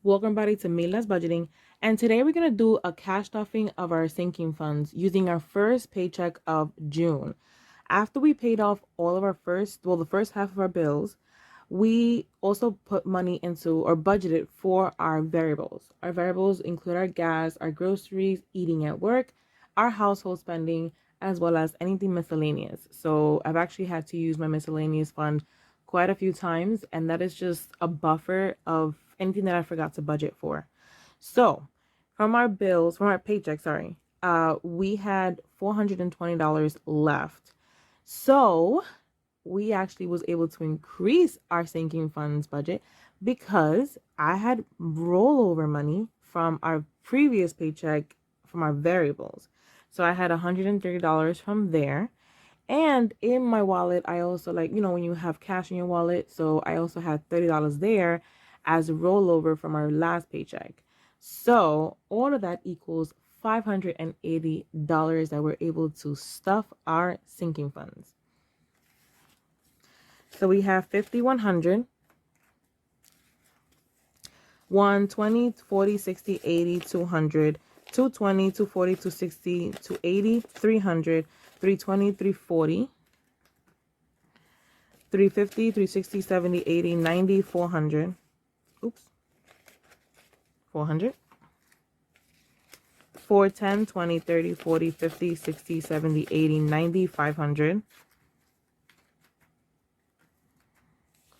Welcome everybody to Mila's Budgeting, and today we're going to do a cash stuffing of our sinking funds using our first paycheck of June. After we paid off all of our the first half of our bills, we also put money into or budgeted for our variables. Our variables include our gas, our groceries, eating at work, our household spending, as well as anything miscellaneous. So I've actually had to use my miscellaneous fund quite a few times, and that is just a buffer of anything that I forgot to budget for. So from our paycheck, sorry, we had $420 left. So we actually was able to increase our sinking funds budget because I had rollover money from our previous paycheck from our variables. So I had $130 from there. And in my wallet, I also when you have cash in your wallet. So I also had $30 there as a rollover from our last paycheck. So all of that equals $580 that we're able to stuff our sinking funds. So we have 50, 100, 120, 40, 60, 80, 200, 220, 240, 260, 280, 300, 320, 340, 350, 360, 70, 80, 90, 400. Oops. 400. 4, 10, 20, 30, 40, 50, 60, 70, 80, 90, 500.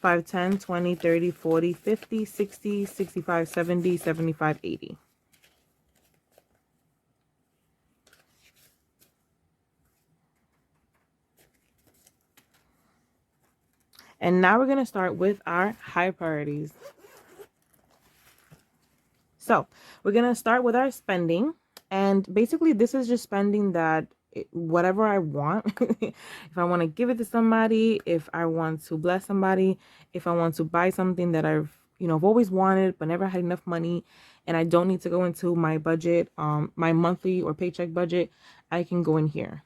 5, 10, 20, 30, 40, 50, 60, 65, 70, 75, 80. And now we're going to start with our high priorities. So we're going to start with our spending. And basically, this is just spending that whatever I want. If I want to give it to somebody, if I want to bless somebody, if I want to buy something that I've always wanted but never had enough money, and I don't need to go into my budget, my monthly or paycheck budget, I can go in here.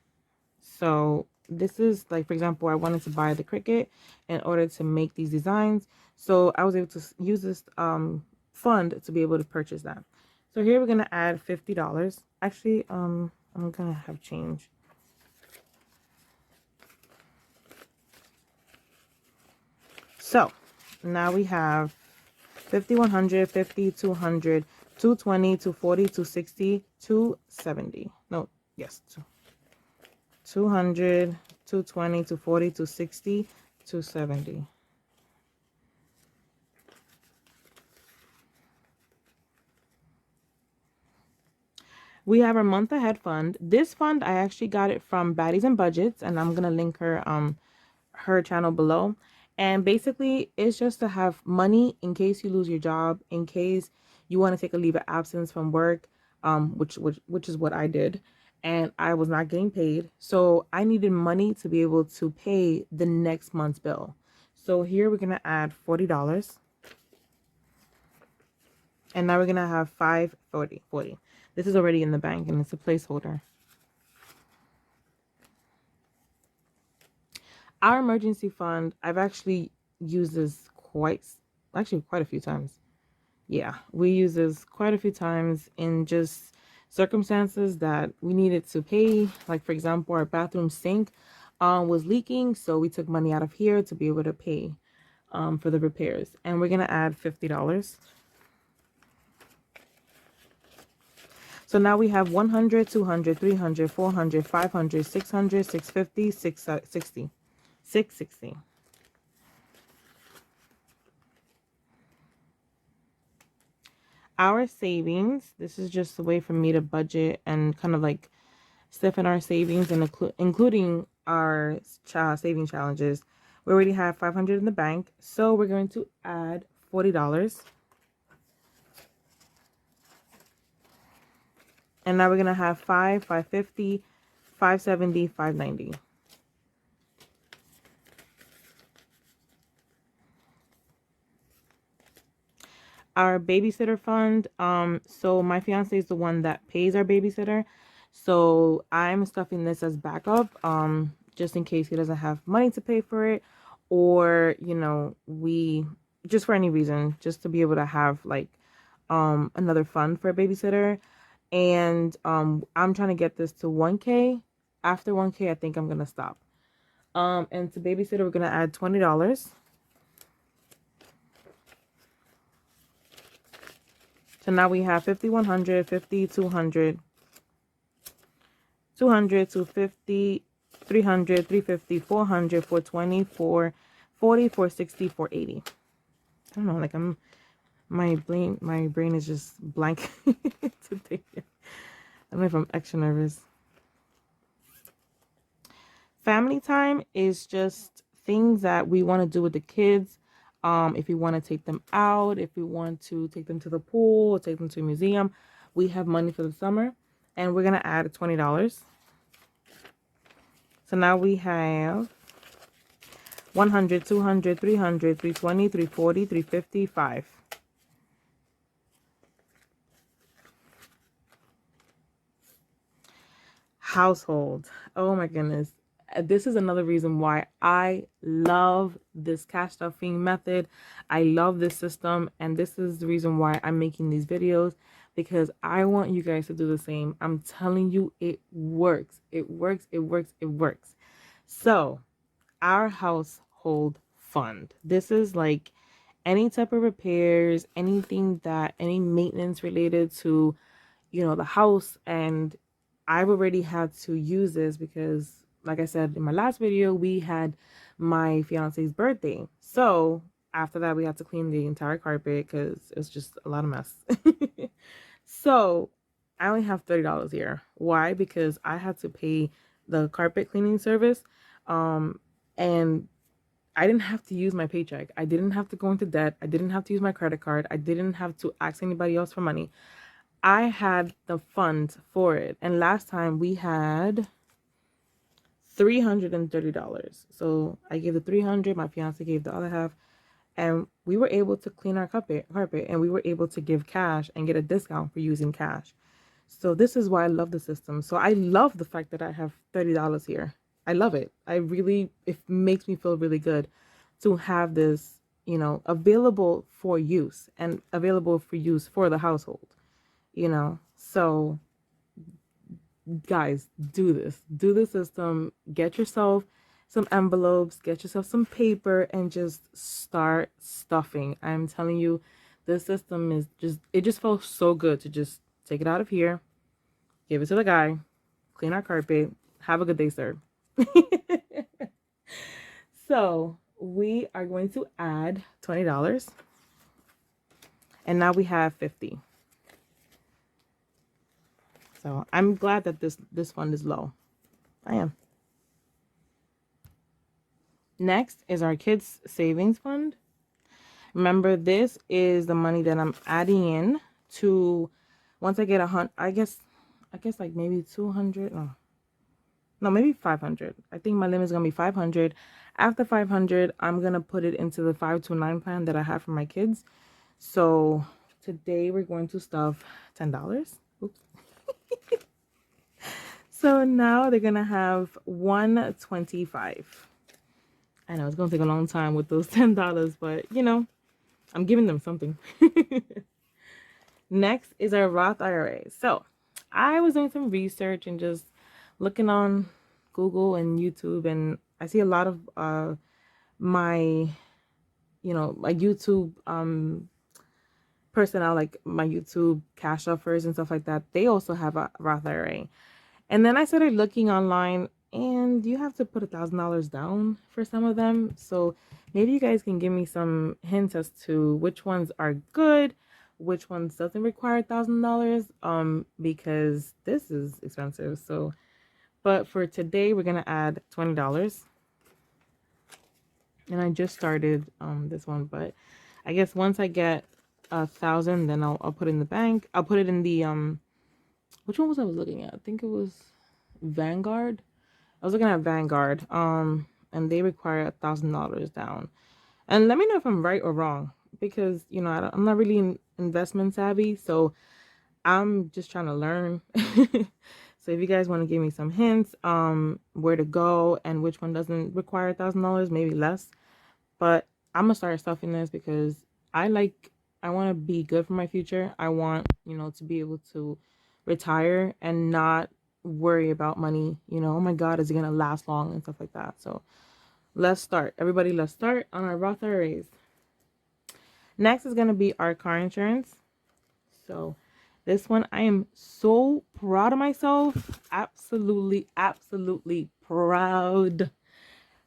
So this is like, for example, I wanted to buy the Cricut in order to make these designs. So I was able to use this fund to be able to purchase that. So here we're going to add $50. Actually, I'm going to have change. So now we have 50, 100, 50, 200, 220, 240, 260, 270. No, yes. 200, 220, 240, 260, 270. We have our month ahead fund. This fund, I actually got it from Baddies and Budgets, and I'm gonna link her channel below. And basically, it's just to have money in case you lose your job, in case you want to take a leave of absence from work, which is what I did, and I was not getting paid, so I needed money to be able to pay the next month's bill. So here we're gonna add $40. And now we're going to have 540. This is already in the bank and it's a placeholder. Our emergency fund, I've actually used this quite a few times. Yeah, we use this quite a few times in just circumstances that we needed to pay. Like, for example, our bathroom sink was leaking, so we took money out of here to be able to pay for the repairs. And we're going to add $50. So now we have 100, 200, 300, 400, 500, 600, 650, 660. 660. Our savings, this is just a way for me to budget and kind of like stiffen our savings and including our saving challenges. We already have 500 in the bank, so we're going to add $40. And now we're going to have 550, 570, 590. Our babysitter fund. So my fiance is the one that pays our babysitter. So I'm stuffing this as backup, just in case he doesn't have money to pay for it, or, we just for any reason, just to be able to have like another fund for a babysitter. And I'm trying to get this to 1K. After 1K, I think I'm gonna stop. And to babysitter, we're gonna add $20. So now we have 50, 100, 50, 200, 200, 250, 300, 350, 400, 420, 440, 460, 480. I don't know, like my brain is just blank today. I don't know if I'm extra nervous. Family time is just things that we want to do with the kids. If we want to take them out, if we want to take them to the pool, or take them to a museum, we have money for the summer, and we're gonna add $20. So now we have 100, 200, 300, 320, 340, 350, 5. Household. Oh my goodness. This is another reason why I love this cash stuffing method. I love this system, and this is the reason why I'm making these videos, because I want you guys to do the same. I'm telling you, it works. It works. It works. It works. So, our household fund. This is like any type of repairs, anything that any maintenance related to, the house. And I've already had to use this because, like I said in my last video, we had my fiance's birthday. So after that, we had to clean the entire carpet because it's just a lot of mess. So I only have $30 here. Why? Because I had to pay the carpet cleaning service. And I didn't have to use my paycheck. I didn't have to go into debt. I didn't have to use my credit card. I didn't have to ask anybody else for money. I had the funds for it. And last time we had $330. So I gave the 300, my fiance gave the other half, and we were able to clean our carpet, and we were able to give cash and get a discount for using cash. So this is why I love the system. So I love the fact that I have $30 here. I love it. It makes me feel really good to have this, available for use and available for use for the household. So guys, do the system. Get yourself some envelopes, get yourself some paper, and just start stuffing. I'm telling you, this system is it just feels so good to just take it out of here, give it to the guy, clean our carpet, have a good day, sir. So we are going to add $20, and now we have 50. So I'm glad that this fund is low. I am. Next is our kids savings fund. Remember, this is the money that I'm adding in to once I get 100. I guess like maybe 200. No, maybe 500. I think my limit is gonna be 500. After 500, I'm gonna put it into the 529 plan that I have for my kids. So today we're going to stuff $10. Oops. So now they're gonna have 125. I know it's gonna take a long time with those $10, but I'm giving them something. Next is our Roth IRA. So I was doing some research and just looking on Google and YouTube, and I see a lot of my my YouTube personnel, like my YouTube cash offers and stuff like that. They also have a Roth IRA. And then I started looking online, and you have to put $1,000 down for some of them. So maybe you guys can give me some hints as to which ones are good, which ones doesn't require $1,000. Because this is expensive. So, but for today, we're gonna add $20. And I just started this one, but I guess once I get 1,000, then I'll put it in the bank. I'll put it in the which one was I looking at? I think it was Vanguard. I was looking at Vanguard. And they require $1,000 down. And let me know if I'm right or wrong, because I'm not really investment savvy, so I'm just trying to learn. So if you guys want to give me some hints, where to go and which one doesn't require $1,000, maybe less. But I'm gonna start stuffing this because I like I want to be good for my future. I want, to be able to retire and not worry about money. Oh my God, is it going to last long and stuff like that. So let's start. Everybody, let's start on our Roth IRAs. Next is going to be our car insurance. So this one, I am so proud of myself. Absolutely, absolutely proud.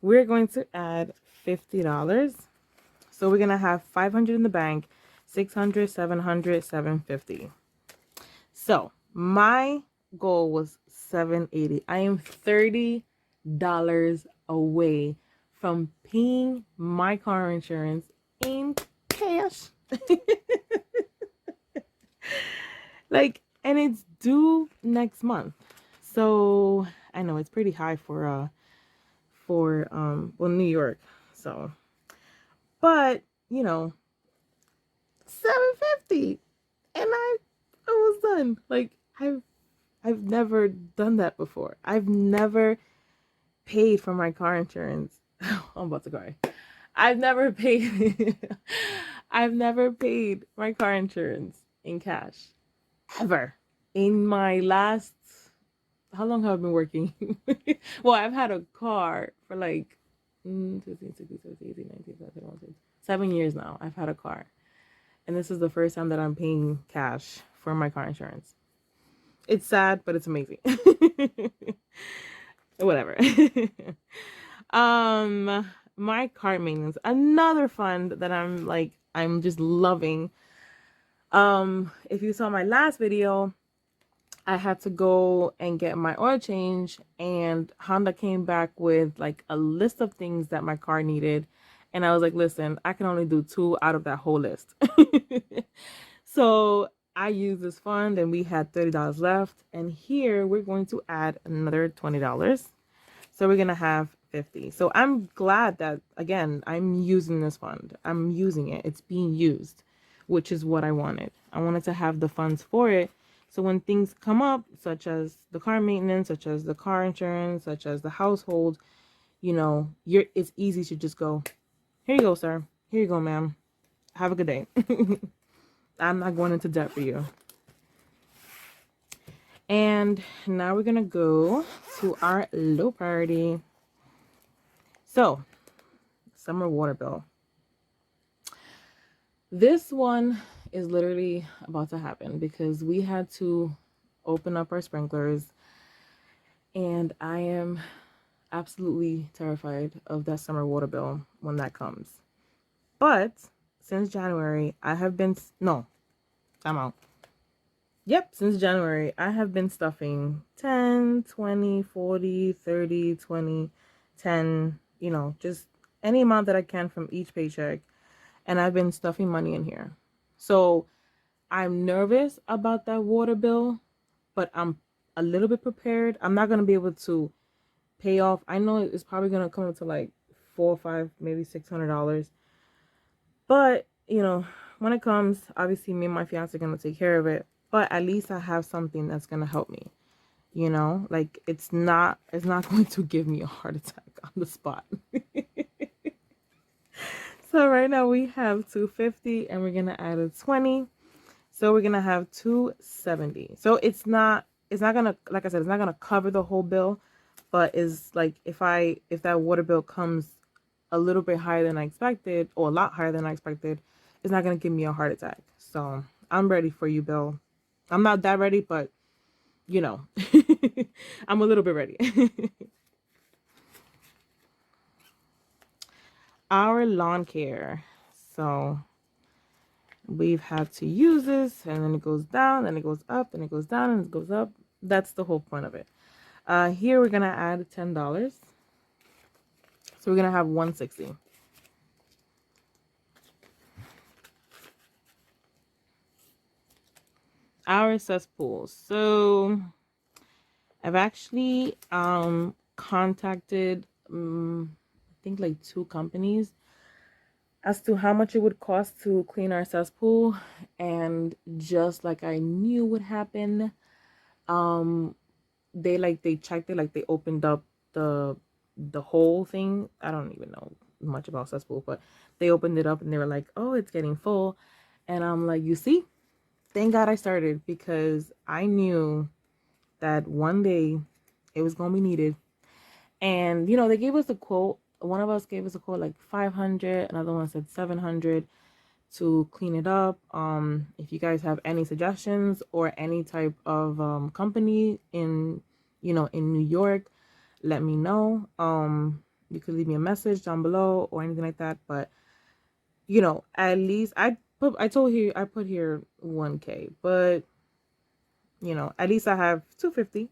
We're going to add $50. So we're going to have 500 in the bank, 600, 700, 750. So my goal was 780. I am $30 away from paying my car insurance in cash. And it's due next month. So I know it's pretty high for New York. So, but 750, and I was done. I've never done that before. I've never paid for my car insurance. I'm about to cry. I've never paid I've never paid my car insurance in cash ever. In my last, how long have I been working? Well, I've had a car for 7 years now. I've had a car. And this is the first time that I'm paying cash for my car insurance. It's sad, but it's amazing. Whatever. My car maintenance, another fund that I'm just loving. If you saw my last video, I had to go and get my oil change, and Honda came back with a list of things that my car needed. And I was like, listen, I can only do 2 out of that whole list. So I used this fund and we had $30 left. And here we're going to add another $20. So we're going to have 50. So I'm glad that, again, I'm using this fund. I'm using it. It's being used, which is what I wanted. I wanted to have the funds for it. So when things come up, such as the car maintenance, such as the car insurance, such as the household, it's easy to just go, here you go, sir. Here you go, ma'am. Have a good day. I'm not going into debt for you. And now we're going to go to our low priority. So, summer water bill. This one is literally about to happen because we had to open up our sprinklers, and I am absolutely terrified of that summer water bill when that comes. But since January, since January, I have been stuffing 10, 20, 40, 30, 20, 10, just any amount that I can from each paycheck. And I've been stuffing money in here. So I'm nervous about that water bill, but I'm a little bit prepared. I'm not going to be able to pay off. I know it's probably going to come up to $4 or $5, maybe $600. But, when it comes, obviously me and my fiance are going to take care of it. But at least I have something that's going to help me. It's not going to give me a heart attack on the spot. So right now we have $250 and we're going to add a 20. So we're going to have $270. So it's not going to, like I said, it's not going to cover the whole bill, but is if that water bill comes a little bit higher than I expected, or a lot higher than I expected, it's not going to give me a heart attack. So I'm ready for you, Bill. I'm not that ready, but I'm a little bit ready. Our lawn care. So we've had to use this, and then it goes down, and it goes up, and it goes down, and it goes up. That's the whole point of it. Here we're gonna add $10. So we're gonna have $160. Our cesspools. So I've actually contacted I think 2 companies as to how much it would cost to clean our cesspool, and just like I knew would happen, they checked it, they opened up the whole thing. I don't even know much about cesspool, but they opened it up and they were like, oh, it's getting full. And I'm like, you see, thank God I started, because I knew that one day it was going to be needed. And, you know, they gave us a quote. One of us gave us a quote like 500. Another one said 700 to clean it up. If you guys have any suggestions or any type of company in, you know, in New York, let me know. You could leave me a message down below or anything like that. But, you know, at least I put here 1K, but you know, at least I have 250.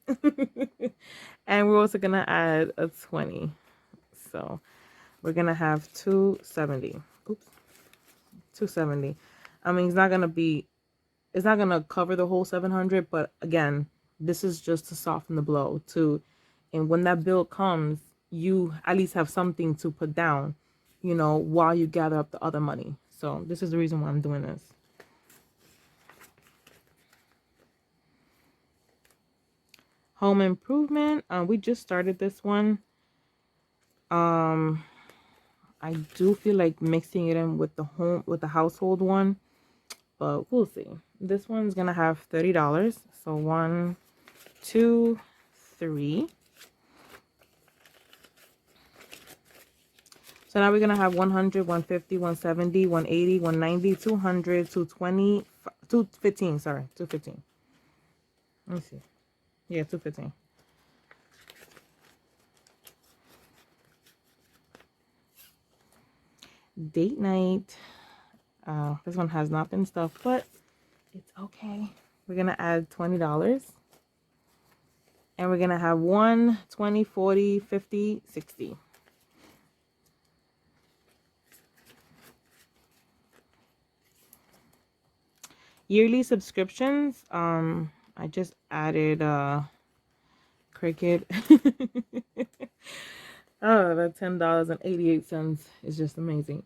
And we're also gonna add a 20. So we're gonna have 270. Oops. 270. I mean, it's not gonna cover the whole 700, but again, this is just to soften the blow too. And when that bill comes, you at least have something to put down, you know, while you gather up the other money. So this is the reason why I'm doing this. Home improvement. We just started this one. I do feel like mixing it in with the household one, but we'll see. This one's gonna have $30. So 1, 2, 3. So now we're gonna have 100, 150, 170, 180, 190, 200, 220, 215. Sorry, 215. Let me see. Yeah, 215. Date night. This one has not been stuffed, but it's okay. We're gonna add $20. And we're gonna have 1, 20, 40, 50, 60. Yearly subscriptions. I just added Cricket. Oh, that $10.88 is just amazing.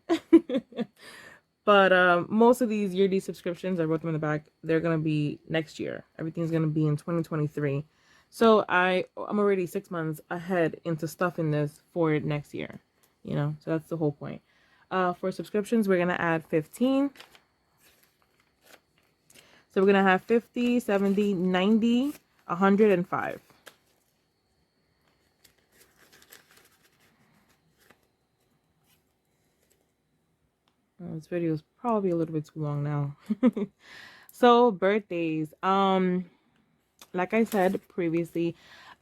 But most of these yearly subscriptions, I wrote them in the back, they're gonna be next year. Everything's gonna be in 2023. So I'm already 6 months ahead into stuffing this for next year. You know, so that's the whole point. For subscriptions, we're gonna add 15. So we're gonna have 50, 70, 90, 105. This video is probably a little bit too long now. So birthdays. Like I said previously,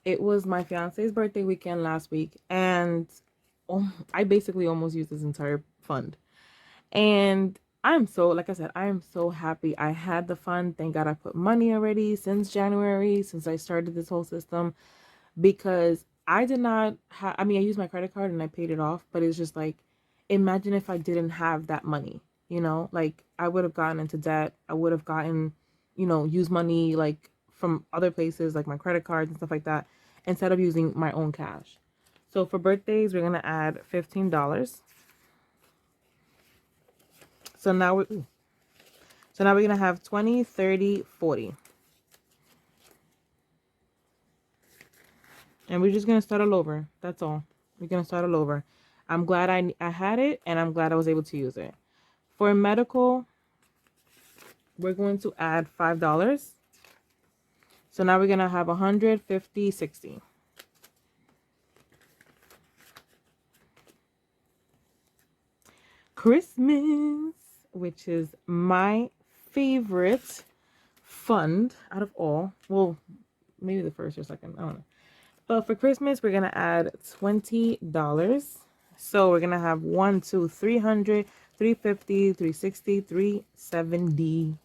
it was my fiance's birthday weekend last week, and I basically almost used this entire fund. And I'm so, like I said, I am so happy I had the fund. Thank God I put money already since January, since I started this whole system, because I did not have, I mean, I used my credit card and I paid it off, but it's just like, imagine if I didn't have that money, you know, like I would have gotten into debt. I would have gotten, you know, used money like from other places, like my credit cards and stuff like that, instead of using my own cash. So for birthdays, we're going to add $15. So now we're going to have 20, 30, 40. And we're just going to start all over. That's all. We're going to start all over. I'm glad I had it, and I'm glad I was able to use it. For medical, we're going to add $5. So now we're going to have 150, 60. Christmas, which is my favorite fund out of all. Well, maybe the first or second. I don't know. But for Christmas, we're going to add $20. So we're going to have 1, 2, 300, 350, 360, 370.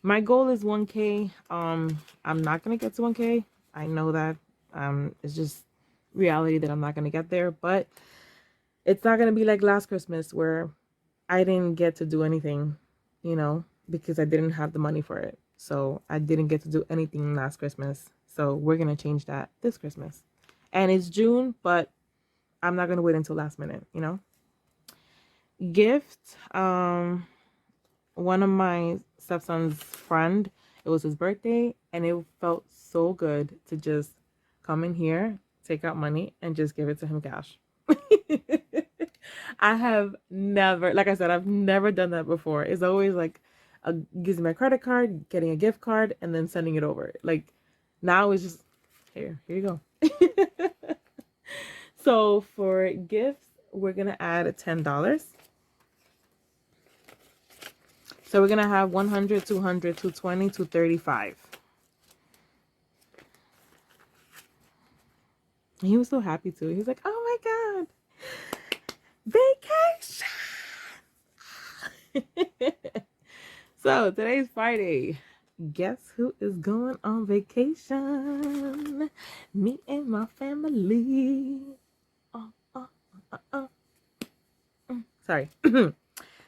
My goal is 1K. I'm not going to get to 1K. I know that. It's just reality that I'm not going to get there. But it's not going to be like last Christmas where I didn't get to do anything, you know, because I didn't have the money for it. So I didn't get to do anything last Christmas. So we're going to change that this Christmas. And it's June, but I'm not going to wait until last minute, you know. Gift. One of my stepson's friend, it was his birthday, and it felt so good to just come in here, take out money, and just give it to him cash. I have never, like I said, I've never done that before. It's always like using my credit card, getting a gift card, and then sending it over. Like now it's just here you go. So for gifts, we're gonna add $10. So we're gonna have 100, 200, 220, 235. And he was so happy too. He was like, "Oh my god, vacation!" So today's Friday. Guess who is going on vacation? Me and my family. Oh, oh, oh, oh. Sorry.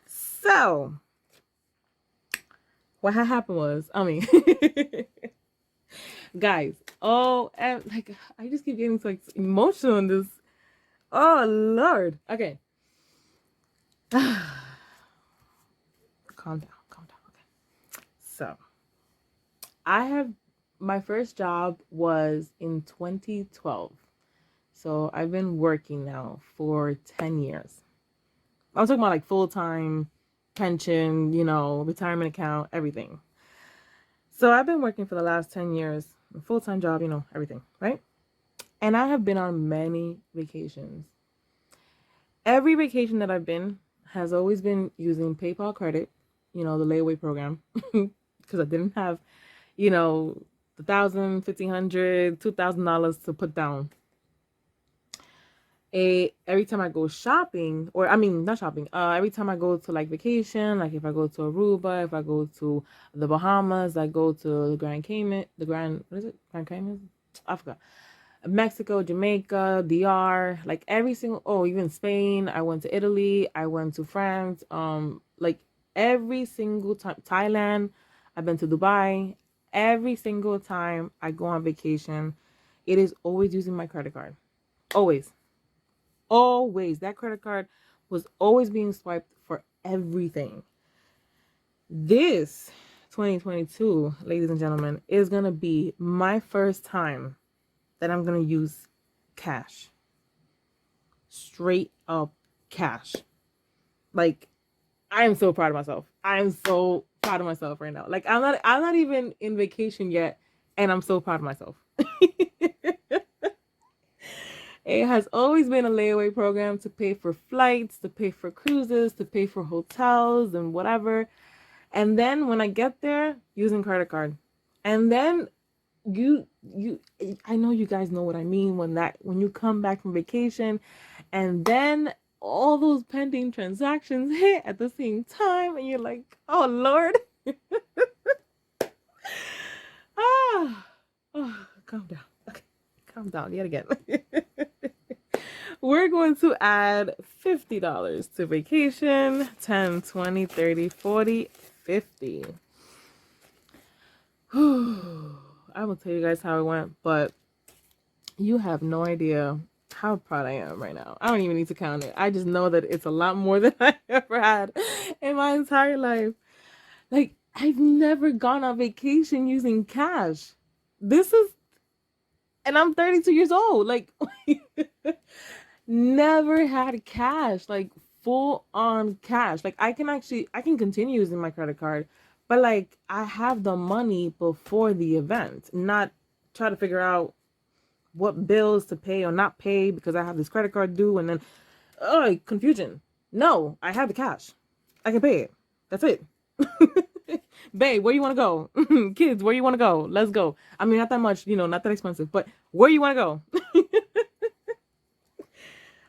So what had happened was, guys, and like I just keep getting so like, emotional in this. Oh Lord. Okay. Calm down. Okay. So my first job was in 2012. So I've been working now for 10 years. I'm talking about like full-time pension, retirement account, everything. So I've been working for the last 10 years, full-time job, everything, right? And I have been on many vacations. Every vacation that I've been has always been using PayPal credit, the layaway program, because I didn't have, the $1,000, $1,500, $2,000 to put down. Every time I go shopping, or I mean not shopping, every time I go to like vacation, like if I go to Aruba, if I go to the Bahamas, I go to the Grand Cayman, Grand Cayman? I forgot. Mexico, Jamaica, DR, like every single, even Spain. I went to Italy, I went to France, like every single time, Thailand, I've been to Dubai. Every single time I go on vacation, it is always using my credit card. Always. Always. That credit card was always being swiped for everything. This 2022, ladies and gentlemen, is going to be my first time that I'm going to use cash. Straight up cash. Like, I am so proud of myself. I am so proud of myself right now. Like, I'm not even in vacation yet, and I'm so proud of myself. It has always been a layaway program to pay for flights, to pay for cruises, to pay for hotels and whatever. And then when I get there, using credit card. And then I know you guys know what I mean when you come back from vacation and then all those pending transactions hit at the same time and you're like, "Oh Lord." Calm down. Okay. Calm down yet again. We're going to add $50 to vacation. 10, 20, 30, 40, 50. I will tell you guys how it went, but you have no idea how proud I am right now. I don't even need to count it. I just know that it's a lot more than I ever had in my entire life. Like, I've never gone on vacation using cash. And I'm 32 years old. Like, never had cash, like full on cash. Like I can continue using my credit card, but like I have the money before the event, not try to figure out what bills to pay or not pay because I have this credit card due and then confusion. No, I have the cash. I can pay it. That's it. Babe, where you want to go? Kids, where you want to go? Let's go. I mean, not that much, not that expensive, but where you want to go?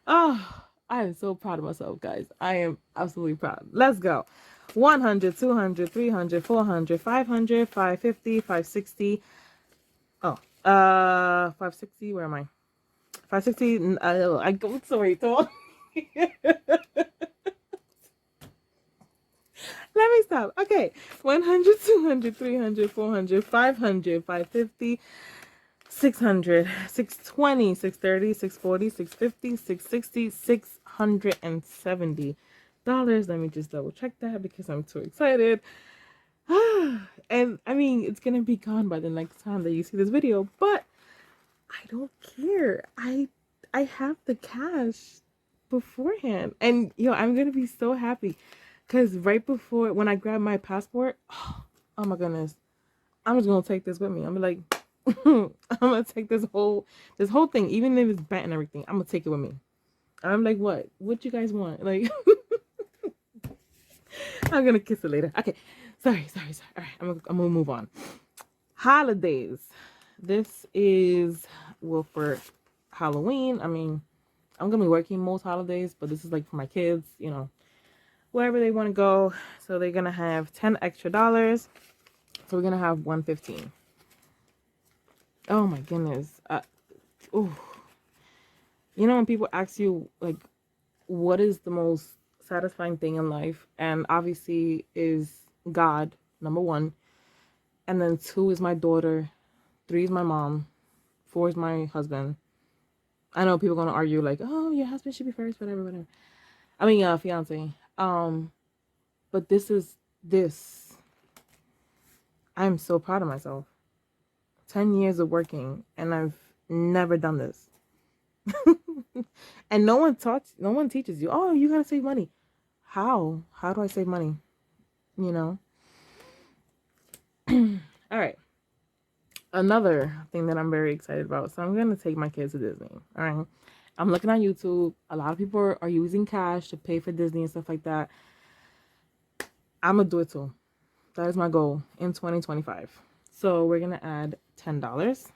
Oh, I am so proud of myself, guys. I am absolutely proud. Let's go. 100, 200, 300, 400, 500, 550, 560. Oh, 560. Where am I? 560. I go. Sorry, Tom. Let me stop. Okay. 100, 200, 300, 400, 500, 550. 600, 620, 630, 640, 650, 660, $670. Let me just double check that because I'm too excited. And I mean, it's gonna be gone by the next time that you see this video, but I don't care. I have the cash beforehand. And yo, I'm gonna be so happy because right before when I grab my passport, oh my goodness, I'm just gonna take this with me. I'm like, I'm gonna take this whole thing, even if it's bent and everything. I'm gonna take it with me. I'm like, what you guys want? Like, I'm gonna kiss it later. Okay, sorry. All right, I'm gonna move on. Holidays. This is, well, for Halloween. I mean, I'm gonna be working most holidays, but this is like for my kids, wherever they want to go. So they're gonna have $10 extra. So we're gonna have 115. Oh my goodness. Ooh. When people ask you like, what is the most satisfying thing in life, and obviously is God, number one, and then 2 is my daughter, 3 is my mom, 4 is my husband. I know people are gonna argue like, oh, your husband should be first, whatever. I mean, fiance. But this. I'm so proud of myself. 10 years of working, and I've never done this. And no one teaches you, oh, you gotta save money. How do I save money? All right. Another thing that I'm very excited about. So I'm gonna take my kids to Disney. All right. I'm looking on YouTube. A lot of people are using cash to pay for Disney and stuff like that. I'm gonna do it too. That is my goal in 2025. So we're gonna add $10.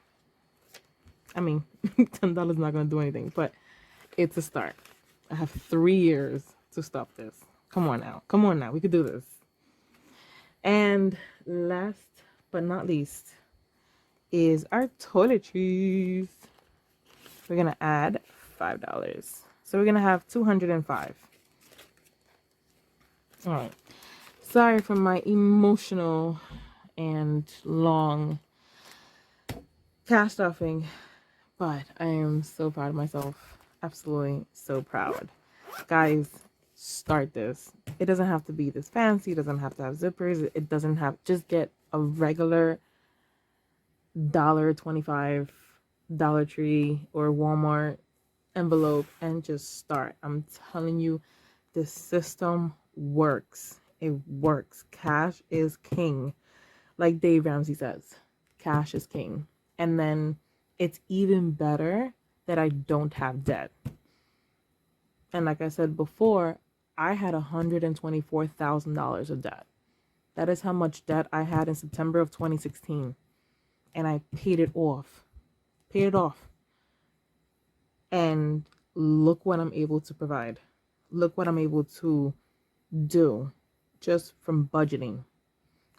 I mean, $10 is not gonna do anything, but it's a start. I have 3 years to stop this. Come on now. We could do this. And last but not least is our toiletries. We're gonna add $5. So we're gonna have 205. All right. Sorry for my emotional and long cash stuffing, but I am so proud of myself. Absolutely so proud. Guys, start this. It doesn't have to be this fancy. It doesn't have to have zippers. It doesn't have, just get a regular $1.25 Dollar Tree or Walmart envelope and just start. I'm telling you, this system works. It works. Cash is king. Like Dave Ramsey says, cash is king. And then it's even better that I don't have debt. And like I said before, I had $124,000 of debt. That is how much debt I had in September of 2016. And I paid it off. And look what I'm able to provide. Look what I'm able to do just from budgeting,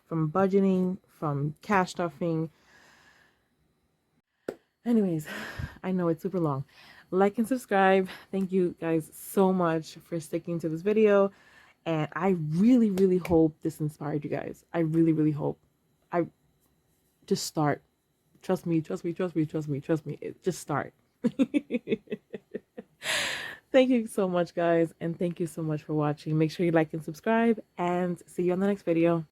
from cash stuffing. Anyways, I know it's super long. Like and subscribe. Thank you guys so much for sticking to this video. And I really, really hope this inspired you guys. I really, really hope. I just start. Trust me. Just start. Thank you so much, guys. And thank you so much for watching. Make sure you like and subscribe. And see you on the next video.